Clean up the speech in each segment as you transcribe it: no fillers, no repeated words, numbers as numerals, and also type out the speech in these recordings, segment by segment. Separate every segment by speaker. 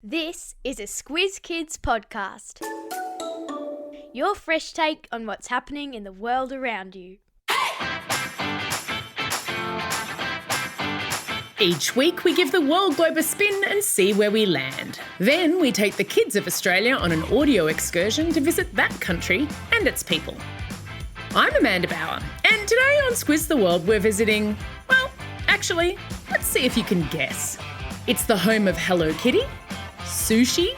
Speaker 1: This is a Squiz Kids podcast. Your fresh take on what's happening in the world around you.
Speaker 2: Each week we give the world globe a spin and see where we land. Then we take the kids of Australia on an audio excursion to visit that country and its people. I'm Amanda Bauer, and today on Squiz the World we're visiting, well, actually, let's see if you can guess. It's the home of Hello Kitty, sushi,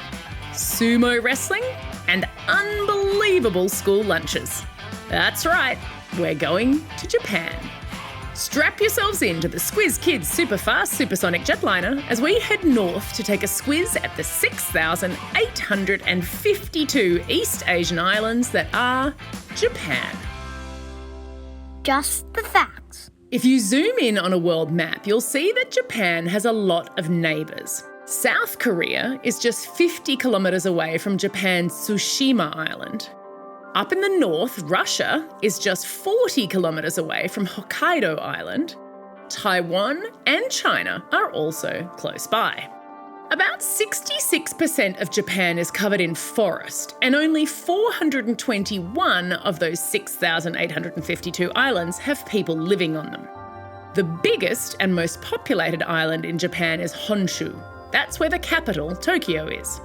Speaker 2: sumo wrestling, and unbelievable school lunches. That's right, we're going to Japan. Strap yourselves into the Squiz Kids Super Fast Supersonic Jetliner as we head north to take a squiz at the 6,852 East Asian islands that are Japan.
Speaker 3: Just the facts.
Speaker 2: If you zoom in on a world map, you'll see that Japan has a lot of neighbours. South Korea is just 50 kilometres away from Japan's Tsushima Island. Up in the north, Russia is just 40 kilometres away from Hokkaido Island. Taiwan and China are also close by. About 66% of Japan is covered in forest, and only 421 of those 6,852 islands have people living on them. The biggest and most populated island in Japan is Honshu. That's where the capital, Tokyo, is.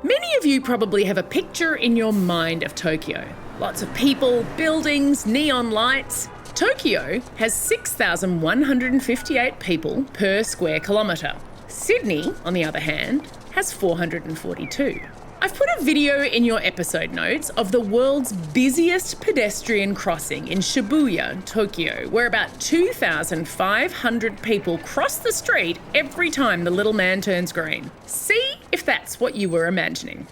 Speaker 2: Many of you probably have a picture in your mind of Tokyo. Lots of people, buildings, neon lights. Tokyo has 6,158 people per square kilometre. Sydney, on the other hand, has 442. I've put a video in your episode notes of the world's busiest pedestrian crossing in Shibuya, Tokyo, where about 2,500 people cross the street every time the little man turns green. See if that's what you were imagining.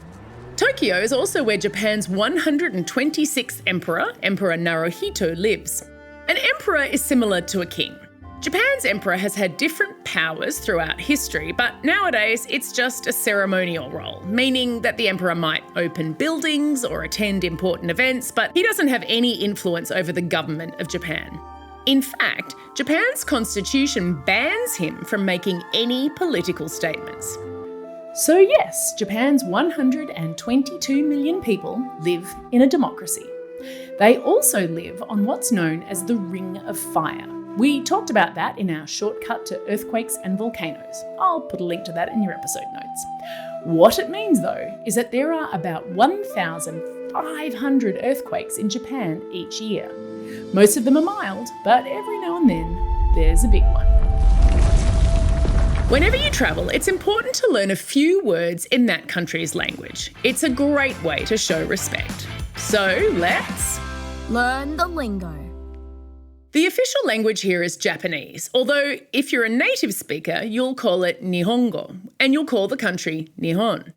Speaker 2: Tokyo is also where Japan's 126th emperor, Emperor Naruhito, lives. An emperor is similar to a king. Japan's emperor has had different powers throughout history, but nowadays it's just a ceremonial role, meaning that the emperor might open buildings or attend important events, but he doesn't have any influence over the government of Japan. In fact, Japan's constitution bans him from making any political statements. So yes, Japan's 122 million people live in a democracy. They also live on what's known as the Ring of Fire. We talked about that in our shortcut to earthquakes and volcanoes. I'll put a link to that in your episode notes. What it means, though, is that there are about 1,500 earthquakes in Japan each year. Most of them are mild, but every now and then, there's a big one. Whenever you travel, it's important to learn a few words in that country's language. It's a great way to show respect. So let's
Speaker 3: Learn the lingo.
Speaker 2: The official language here is Japanese, although if you're a native speaker, you'll call it Nihongo, and you'll call the country Nihon.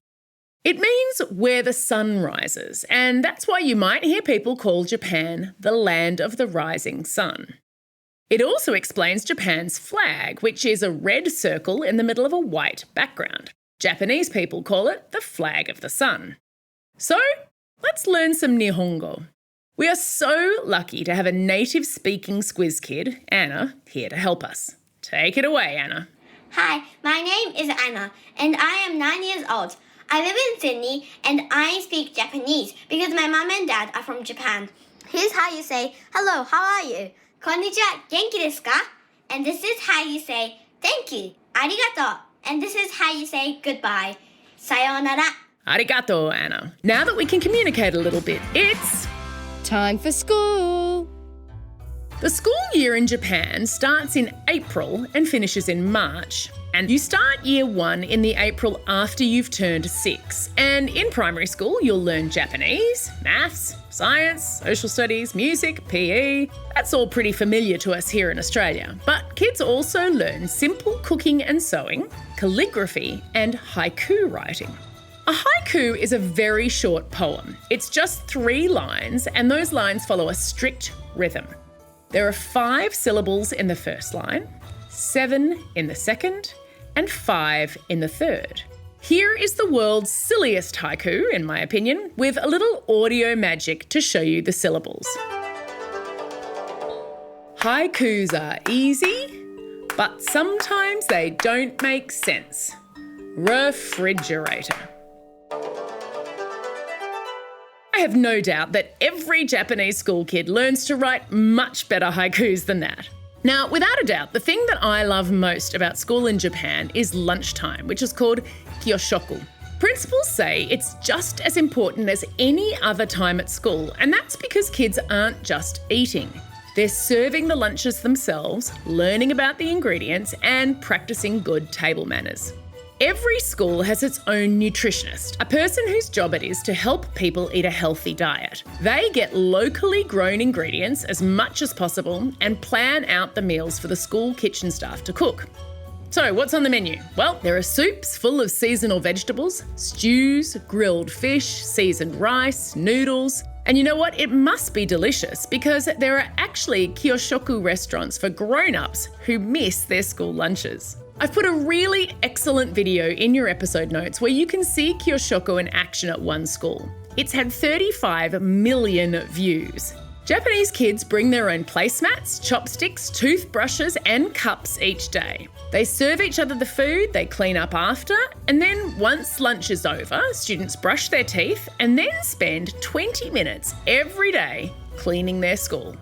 Speaker 2: It means where the sun rises, and that's why you might hear people call Japan the land of the rising sun. It also explains Japan's flag, which is a red circle in the middle of a white background. Japanese people call it the flag of the sun. So, let's learn some Nihongo. We are so lucky to have a native-speaking Squiz kid, Anna, here to help us. Take it away, Anna.
Speaker 4: Hi, my name is Anna, and I am 9 years old. I live in Sydney, and I speak Japanese because my mom and dad are from Japan. Here's how you say, hello, how are you? Konnichiwa, genki desu ka? And this is how you say, thank you, arigato. And this is how you say goodbye, sayonara.
Speaker 2: Arigato, Anna. Now that we can communicate a little bit, it's
Speaker 5: time for school.
Speaker 2: The school year in Japan starts in April and finishes in March. And you start year 1 in the April after you've turned 6. And in primary school, you'll learn Japanese, maths, science, social studies, music, PE. That's all pretty familiar to us here in Australia. But kids also learn simple cooking and sewing, calligraphy, and haiku writing. A haiku is a very short poem. It's just 3 lines, and those lines follow a strict rhythm. There are 5 syllables in the first line, 7 in the second, and 5 in the third. Here is the world's silliest haiku, in my opinion, with a little audio magic to show you the syllables. Haikus are easy, but sometimes they don't make sense. refrigerator. I have no doubt that every Japanese school kid learns to write much better haikus than that. Now, without a doubt, the thing that I love most about school in Japan is lunchtime, which is called kyoshoku. Principals say it's just as important as any other time at school, and that's because kids aren't just eating. They're serving the lunches themselves, learning about the ingredients, and practicing good table manners. Every school has its own nutritionist, a person whose job it is to help people eat a healthy diet. They get locally grown ingredients as much as possible and plan out the meals for the school kitchen staff to cook. So what's on the menu? Well, there are soups full of seasonal vegetables, stews, grilled fish, seasoned rice, noodles. And you know what? It must be delicious because there are actually kyoshoku restaurants for grown-ups who miss their school lunches. I've put a really excellent video in your episode notes where you can see kyoshoku in action at one school. It's had 35 million views. Japanese kids bring their own placemats, chopsticks, toothbrushes and cups each day. They serve each other the food, they clean up after, and then once lunch is over, students brush their teeth and then spend 20 minutes every day cleaning their school.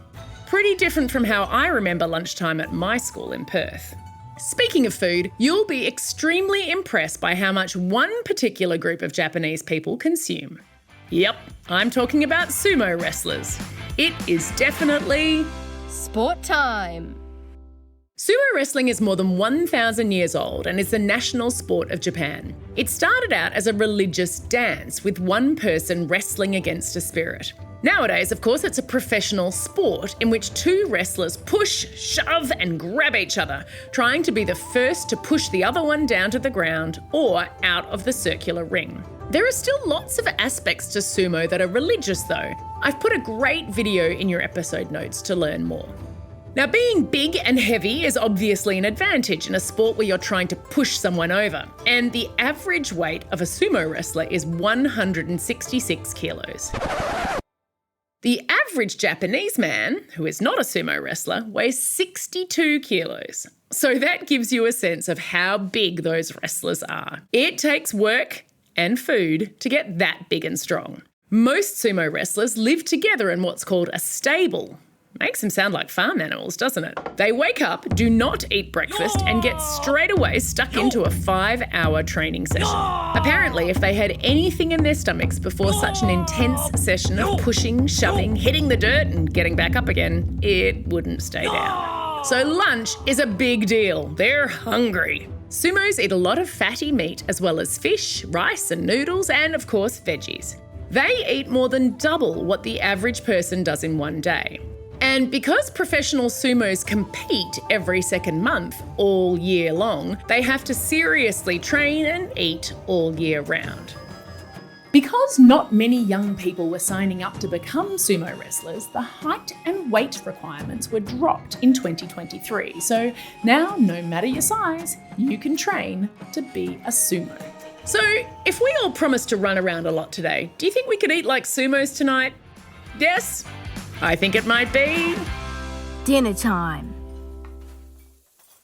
Speaker 2: Pretty different from how I remember lunchtime at my school in Perth. Speaking of food, you'll be extremely impressed by how much one particular group of Japanese people consume. Yep, I'm talking about sumo wrestlers. It is definitely
Speaker 5: Sport time.
Speaker 2: Sumo wrestling is more than 1,000 years old and is the national sport of Japan. It started out as a religious dance with one person wrestling against a spirit. Nowadays, of course, it's a professional sport in which two wrestlers push, shove and grab each other, trying to be the first to push the other one down to the ground or out of the circular ring. There are still lots of aspects to sumo that are religious though. I've put a great video in your episode notes to learn more. Now, being big and heavy is obviously an advantage in a sport where you're trying to push someone over, and the average weight of a sumo wrestler is 166 kilos. The average Japanese man, who is not a sumo wrestler, weighs 62 kilos. So that gives you a sense of how big those wrestlers are. It takes work and food to get that big and strong. Most sumo wrestlers live together in what's called a stable. Makes them sound like farm animals, doesn't it? They wake up, do not eat breakfast, and get straight away stuck into a 5-hour training session. Apparently, if they had anything in their stomachs before such an intense session of pushing, shoving, hitting the dirt, and getting back up again, it wouldn't stay down. So lunch is a big deal. They're hungry. Sumos eat a lot of fatty meat as well as fish, rice and noodles, and of course, veggies. They eat more than double what the average person does in one day. And because professional sumos compete every second month, all year long, they have to seriously train and eat all year round. Because not many young people were signing up to become sumo wrestlers, the height and weight requirements were dropped in 2023. So now, no matter your size, you can train to be a sumo. So if we all promise to run around a lot today, do you think we could eat like sumos tonight? Yes? I think it might be
Speaker 3: Dinner time.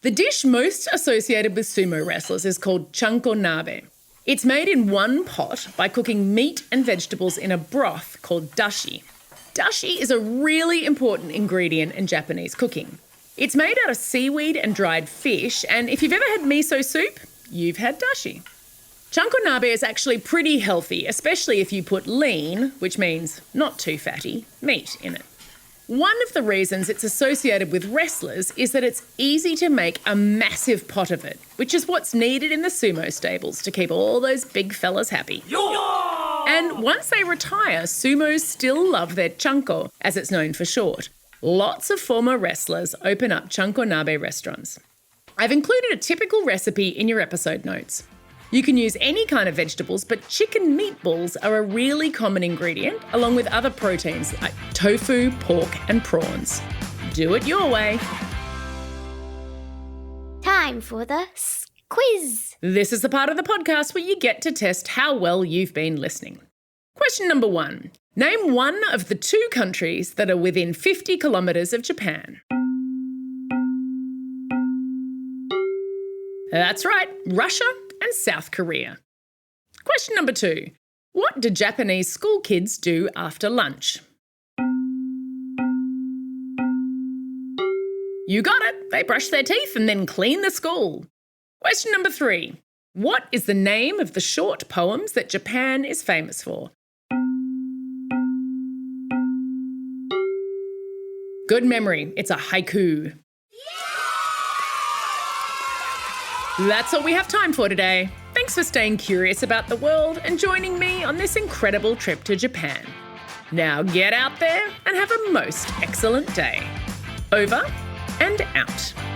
Speaker 2: The dish most associated with sumo wrestlers is called chanko nabe. It's made in one pot by cooking meat and vegetables in a broth called dashi. Dashi is a really important ingredient in Japanese cooking. It's made out of seaweed and dried fish, and if you've ever had miso soup, you've had dashi. Chanko nabe is actually pretty healthy, especially if you put lean, which means not too fatty, meat in it. One of the reasons it's associated with wrestlers is that it's easy to make a massive pot of it, which is what's needed in the sumo stables to keep all those big fellas happy. And once they retire, sumos still love their chanko, as it's known for short. Lots of former wrestlers open up chanko nabe restaurants. I've included a typical recipe in your episode notes. You can use any kind of vegetables, but chicken meatballs are a really common ingredient, along with other proteins like tofu, pork, and prawns. Do it your way.
Speaker 4: Time for the quiz.
Speaker 2: This is the part of the podcast where you get to test how well you've been listening. Question number 1. Name one of the 2 countries that are within 50 kilometres of Japan. That's right, Russia and South Korea. Question number 2. What do Japanese school kids do after lunch? You got it. They brush their teeth and then clean the school. Question number 3. What is the name of the short poems that Japan is famous for? Good memory. It's a haiku. That's all we have time for today. Thanks for staying curious about the world and joining me on this incredible trip to Japan. Now get out there and have a most excellent day. Over and out.